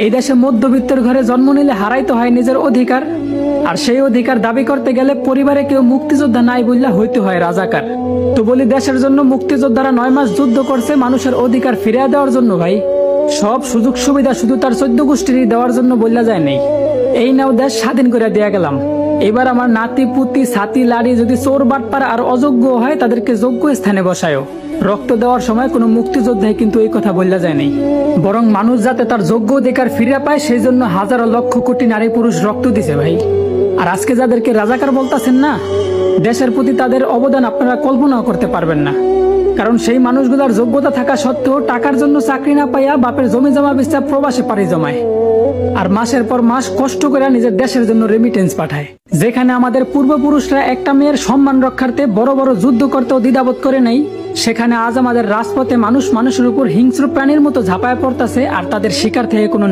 এই দেশে মধ্যবিত্তের ঘরে জন্ম নিলে হারাইতে হয় নিজের অধিকার, আর সেই অধিকার দাবি করতে গেলে পরিবারে কেউ মুক্তিযোদ্ধা নাই বললে হইতে হয় রাজাকার। তো বলি, দেশের জন্য মুক্তিযোদ্ধারা 9 মাস যুদ্ধ করছে মানুষের অধিকার ফিরিয়ে দেওয়ার জন্য ভাই। সব সুযোগ সুবিধা শুধু তার 14 গোষ্ঠীরই দেওয়ার জন্য বললা যায় নেই। এই নাও দেশ স্বাধীন করে দেয়া গেলাম, এবার আমার নাতি পুতি ছাতি লাড়ি যদি চোর বাটপার আর অযোগ্য হয় তাদেরকে যোগ্য স্থানে বসায়ও। রক্ত দেওয়ার সময় কোনো মুক্তিযোদ্ধাই কিন্তু এই কথা বললা যায় নাই, বরং মানুষ যাতে তার যোগ্য অধিকার ফিরে পায় সেই জন্য হাজারো লক্ষ কোটি নারী পুরুষ রক্ত দিছে ভাই। আর আজকে যাদেরকে রাজাকার বলতাছেন না, দেশের প্রতি তাদের অবদান আপনারা কল্পনাও করতে পারবেন না। কারণ সেই মানুষগুলোর যোগ্যতা থাকা সত্ত্বেও টাকার জন্য চাকরি না পাইয়া বাপের জমি জমা বেচা প্রবাসে পাড়ি জমায়, আর মাসের পর মাস কষ্ট করে নিজের দেশের জন্য রেমিটেন্স পাঠায়। যেখানে আমাদের পূর্বপুরুষরা একটা মেয়ের সম্মান রক্ষার্থে বড় বড় যুদ্ধ করতেও দ্বিধাবোধ করে নাই, সেখানে আজ আমাদের রাজপথে মানুষ মানুষের উপর হিংস্র প্রাণীর মতো ঝাঁপায় পড়তেছে, আর তাদের শিকার থেকে কোনো